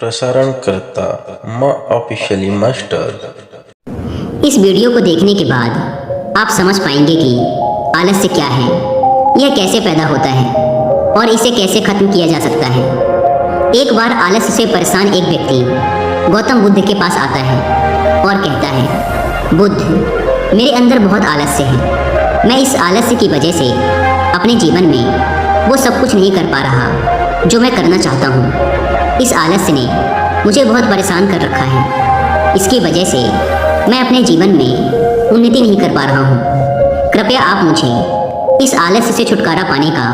प्रसारणकर्ता माँ officially master. इस video को देखने के बाद आप समझ पाएंगे कि आलस्य क्या है, यह कैसे पैदा होता है और इसे कैसे खत्म किया जा सकता है। एक बार आलस्य से परेशान एक व्यक्ति गौतम बुद्ध के पास आता है और कहता है, बुद्ध, मेरे अंदर बहुत आलस्य है। मैं इस आलस्य की वजह से अपने जीवन में वो सब कुछ नहीं कर पा रहा जो मैं करना चाहता हूँ। इस आलस्य ने मुझे बहुत परेशान कर रखा है। इसकी वजह से मैं अपने जीवन में उन्नति नहीं कर पा रहा हूँ। कृपया आप मुझे इस आलस्य से छुटकारा पाने का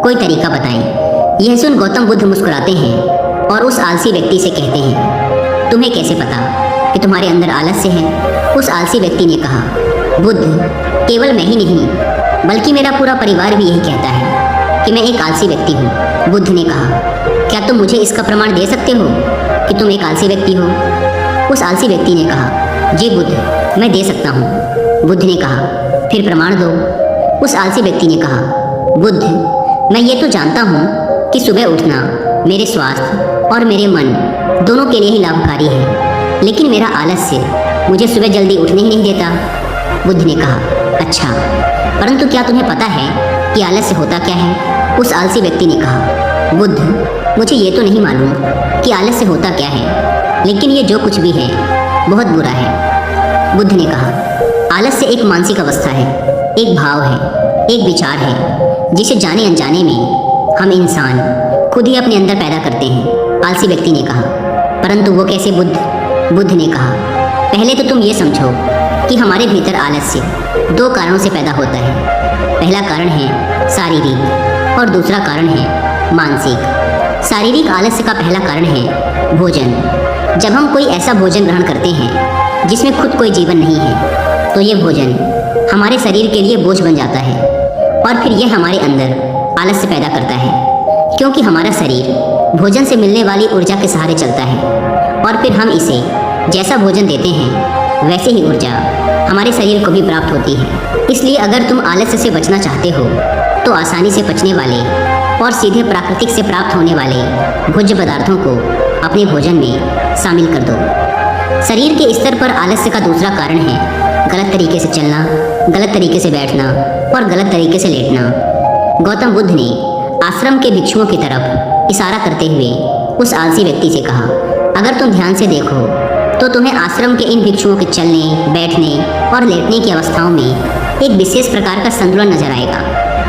कोई तरीका बताएं। यह सुन गौतम बुद्ध मुस्कुराते हैं और उस आलसी व्यक्ति से कहते हैं, तुम्हें कैसे पता कि तुम्हारे अंदर आलस्य है? उस आलसी व्यक्ति ने कहा, बुद्ध, केवल मैं ही नहीं बल्कि मेरा पूरा परिवार भी यही कहता है कि मैं एक आलसी व्यक्ति हूँ। बुद्ध ने कहा, क्या तुम मुझे इसका प्रमाण दे सकते हो कि तुम एक आलसी व्यक्ति हो? उस आलसी व्यक्ति ने कहा, जी बुद्ध, मैं दे सकता हूँ। बुद्ध ने कहा, फिर प्रमाण दो। उस आलसी व्यक्ति ने कहा, बुद्ध, मैं ये तो जानता हूँ कि सुबह उठना मेरे स्वास्थ्य और मेरे मन दोनों के लिए ही लाभकारी है, लेकिन मेरा आलस्य मुझे सुबह जल्दी उठने ही नहीं देता। बुद्ध ने कहा, अच्छा, परंतु क्या तुम्हें पता है कि आलस्य होता क्या है? उस आलसी व्यक्ति ने कहा, बुद्ध, मुझे ये तो नहीं मालूम कि आलस्य होता क्या है, लेकिन ये जो कुछ भी है बहुत बुरा है। बुद्ध ने कहा, आलस्य एक मानसिक अवस्था है, एक भाव है, एक विचार है जिसे जाने अनजाने में हम इंसान खुद ही अपने अंदर पैदा करते हैं। आलसी व्यक्ति ने कहा, परंतु वो कैसे बुद्ध? बुद्ध ने कहा, पहले तो तुम ये समझो कि हमारे भीतर आलस्य दो कारणों से पैदा होता है। पहला कारण है शारीरिक और दूसरा कारण है मानसिक। शारीरिक आलस्य का पहला कारण है भोजन। जब हम कोई ऐसा भोजन ग्रहण करते हैं जिसमें खुद कोई जीवन नहीं है, तो ये भोजन हमारे शरीर के लिए बोझ बन जाता है और फिर यह हमारे अंदर आलस्य पैदा करता है, क्योंकि हमारा शरीर भोजन से मिलने वाली ऊर्जा के सहारे चलता है और फिर हम इसे जैसा भोजन देते हैं वैसे ही ऊर्जा हमारे शरीर को भी प्राप्त होती है। इसलिए अगर तुम आलस्य से बचना चाहते हो तो आसानी से पचने वाले और सीधे प्राकृतिक से प्राप्त होने वाले भोज्य पदार्थों को अपने भोजन में शामिल कर दो। शरीर के स्तर पर आलस्य का दूसरा कारण है गलत तरीके से चलना, गलत तरीके से बैठना और गलत तरीके से लेटना। गौतम बुद्ध ने आश्रम के भिक्षुओं की तरफ इशारा करते हुए उस आलसी व्यक्ति से कहा, अगर तुम ध्यान से देखो तो तुम्हें आश्रम के इन भिक्षुओं के चलने, बैठने और लेटने की अवस्थाओं में एक विशेष प्रकार का संतुलन नजर आएगा।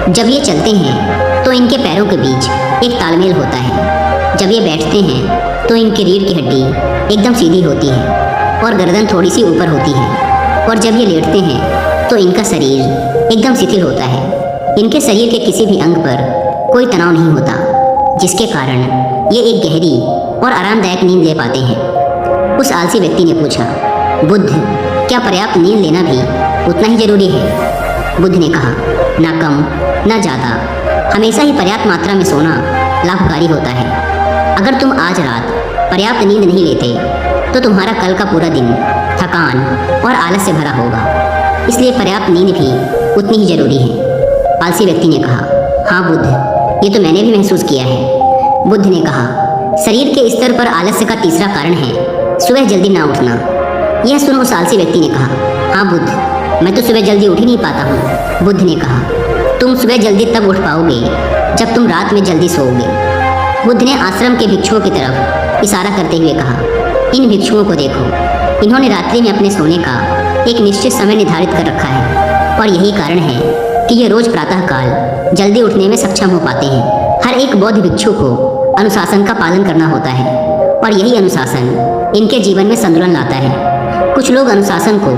जब ये चलते हैं तो इनके पैरों के बीच एक तालमेल होता है। जब ये बैठते हैं तो इनके रीढ़ की हड्डी एकदम सीधी होती है और गर्दन थोड़ी सी ऊपर होती है, और जब ये लेटते हैं तो इनका शरीर एकदम शिथिल होता है। इनके शरीर के किसी भी अंग पर कोई तनाव नहीं होता, जिसके कारण ये एक गहरी और आरामदायक नींद ले पाते हैं। उस आलसी व्यक्ति ने पूछा, बुद्ध, क्या पर्याप्त नींद लेना भी उतना ही जरूरी है? बुद्ध ने कहा, ना कम ना ज़्यादा, हमेशा ही पर्याप्त मात्रा में सोना लाभकारी होता है। अगर तुम आज रात पर्याप्त नींद नहीं लेते तो तुम्हारा कल का पूरा दिन थकान और आलस से भरा होगा। इसलिए पर्याप्त नींद भी उतनी ही जरूरी है। आलसी व्यक्ति ने कहा, हाँ बुद्ध, ये तो मैंने भी महसूस किया है। बुद्ध ने कहा, शरीर के स्तर पर आलस्य का तीसरा कारण है सुबह जल्दी ना उठना। यह सुन उस आलसी व्यक्ति ने कहा, हाँ बुद्ध, मैं तो सुबह जल्दी उठ ही नहीं पाता हूँ। बुद्ध ने कहा, तुम सुबह जल्दी तब उठ पाओगे जब तुम रात में जल्दी सोओगे। बुद्ध ने आश्रम के भिक्षुओं की तरफ इशारा करते हुए कहा, इन भिक्षुओं को देखो, इन्होंने रात्रि में अपने सोने का एक निश्चित समय निर्धारित कर रखा है और यही कारण है कि ये रोज प्रातःकाल जल्दी उठने में सक्षम हो पाते हैं। हर एक बौद्ध भिक्षु को अनुशासन का पालन करना होता है और यही अनुशासन इनके जीवन में संतुलन लाता है। कुछ लोग अनुशासन को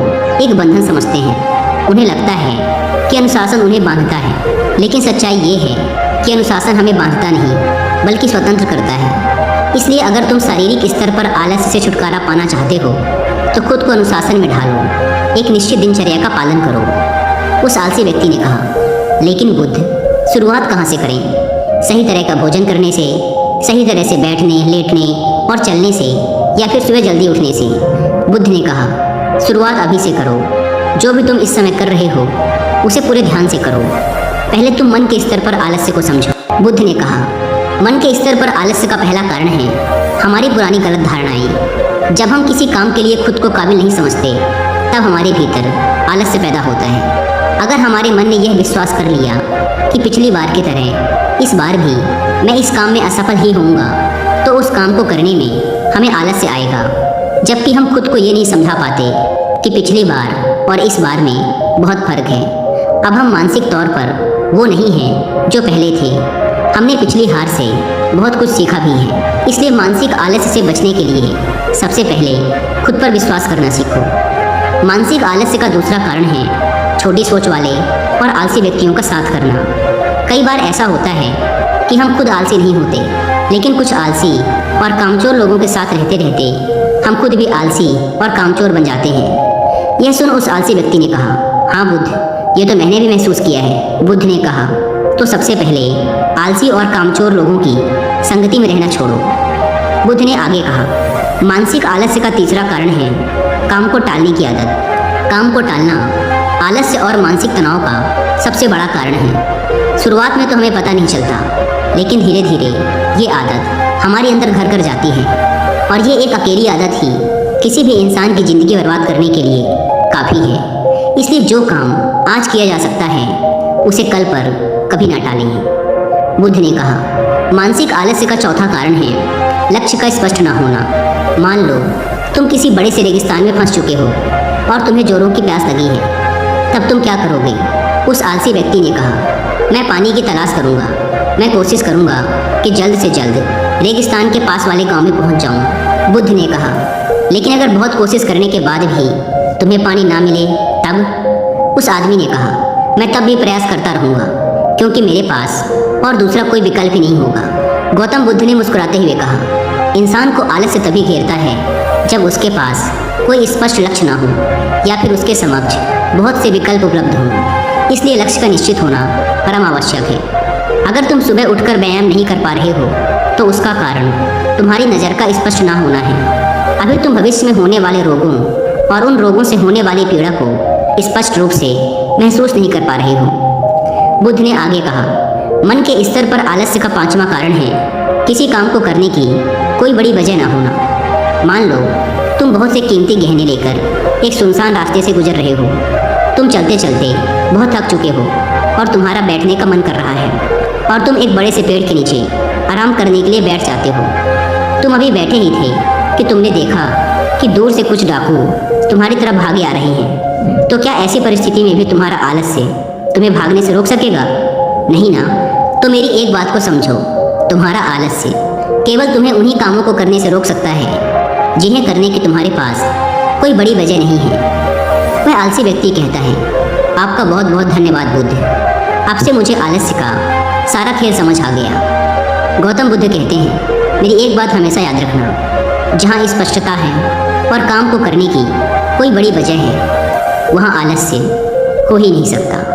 एक बंधन समझते हैं। उन्हें लगता है कि अनुशासन उन्हें बांधता है, लेकिन सच्चाई ये है कि अनुशासन हमें बांधता नहीं बल्कि स्वतंत्र करता है। इसलिए अगर तुम शारीरिक स्तर पर आलस्य से छुटकारा पाना चाहते हो तो खुद को अनुशासन में ढालो, एक निश्चित दिनचर्या का पालन करो। उस आलसी व्यक्ति ने कहा, लेकिन बुद्ध, शुरुआत कहाँ से करें? सही तरह का भोजन करने से, सही तरह से बैठने, लेटने और चलने से, या फिर सुबह जल्दी उठने से? बुद्ध ने कहा, शुरुआत अभी से करो। जो भी तुम इस समय कर रहे हो उसे पूरे ध्यान से करो। पहले तुम मन के स्तर पर आलस्य को समझो। बुद्ध ने कहा, मन के स्तर पर आलस्य का पहला कारण है हमारी पुरानी गलत धारणाएं। जब हम किसी काम के लिए खुद को काबिल नहीं समझते तब हमारे भीतर आलस्य पैदा होता है। अगर हमारे मन ने यह विश्वास कर लिया कि पिछली बार की तरह इस बार भी मैं इस काम में असफल ही होऊंगा, तो उस काम को करने में हमें आलस्य आएगा। जबकि हम खुद को ये नहीं समझा पाते कि पिछली बार और इस बार में बहुत फर्क है। अब हम मानसिक तौर पर वो नहीं हैं जो पहले थे। हमने पिछली हार से बहुत कुछ सीखा भी है। इसलिए मानसिक आलस्य से बचने के लिए सबसे पहले खुद पर विश्वास करना सीखो। मानसिक आलस्य का दूसरा कारण है छोटी सोच वाले और आलसी व्यक्तियों का साथ करना। कई बार ऐसा होता है कि हम खुद आलसी नहीं होते, लेकिन कुछ आलसी और कामचोर लोगों के साथ रहते रहते हम खुद भी आलसी और कामचोर बन जाते हैं। यह सुन उस आलसी व्यक्ति ने कहा, हाँ बुद्ध, ये तो मैंने भी महसूस किया है। बुद्ध ने कहा, तो सबसे पहले आलसी और कामचोर लोगों की संगति में रहना छोड़ो। बुद्ध ने आगे कहा, मानसिक आलस्य का तीसरा कारण है काम को टालने की आदत। काम को टालना आलस्य और मानसिक तनाव का सबसे बड़ा कारण है। शुरुआत में तो हमें पता नहीं चलता, लेकिन धीरे धीरे ये आदत हमारे अंदर घर कर जाती है, और ये एक अकेली आदत ही किसी भी इंसान की ज़िंदगी बर्बाद करने के लिए काफ़ी है। इसलिए जो काम आज किया जा सकता है उसे कल पर कभी ना टालें। बुद्ध ने कहा, मानसिक आलस्य का चौथा कारण है लक्ष्य का स्पष्ट ना होना। मान लो तुम किसी बड़े से रेगिस्तान में फंस चुके हो और तुम्हें जोरों की प्यास लगी है, तब तुम क्या करोगे? उस आलसी व्यक्ति ने कहा, मैं पानी की तलाश करूंगा। मैं कोशिश करूंगा कि जल्द से जल्द रेगिस्तान के पास वाले गांव में पहुंच जाऊं। बुद्ध ने कहा, लेकिन अगर बहुत कोशिश करने के बाद भी तुम्हें पानी ना मिले तब? उस आदमी ने कहा, मैं तब भी प्रयास करता रहूंगा, क्योंकि मेरे पास और दूसरा कोई विकल्प ही नहीं होगा। गौतम बुद्ध ने मुस्कुराते हुए कहा, इंसान को आलस्य तभी घेरता है जब उसके पास कोई स्पष्ट लक्ष्य ना हो या फिर उसके समक्ष बहुत से विकल्प उपलब्ध हों। इसलिए लक्ष्य का निश्चित होना परम आवश्यक है। अगर तुम सुबह उठकर व्यायाम नहीं कर पा रहे हो तो उसका कारण तुम्हारी नज़र का स्पष्ट ना होना है। अभी तुम भविष्य में होने वाले रोगों और उन रोगों से होने वाली पीड़ा को स्पष्ट रूप से महसूस नहीं कर पा रहे हो। बुद्ध ने आगे कहा, मन के स्तर पर आलस्य का पांचवा कारण है किसी काम को करने की कोई बड़ी वजह ना होना। मान लो तुम बहुत से कीमती गहने लेकर एक सुनसान रास्ते से गुजर रहे हो। तुम चलते चलते बहुत थक चुके हो और तुम्हारा बैठने का मन कर रहा है, और तुम एक बड़े से पेड़ के नीचे आराम करने के लिए बैठ जाते हो। तुम अभी बैठे ही थे कि तुमने देखा कि दूर से कुछ डाकू तुम्हारी तरफ भागे आ रहे हैं। तो क्या ऐसी परिस्थिति में भी तुम्हारा आलस्य तुम्हें भागने से रोक सकेगा? नहीं ना। तो मेरी एक बात को समझो, तुम्हारा आलस्य केवल तुम्हें उन्हीं कामों को करने से रोक सकता है जिन्हें करने की तुम्हारे पास कोई बड़ी वजह नहीं है। वह आलसी व्यक्ति कहता है, आपका बहुत बहुत धन्यवाद बुद्ध, आपसे मुझे आलस्य का सारा खेल समझ आ गया। गौतम बुद्ध कहते हैं, मेरी एक बात हमेशा याद रखना, जहाँ स्पष्टता है और काम को करने की कोई बड़ी वजह है, वहाँ आलस्य हो ही नहीं सकता।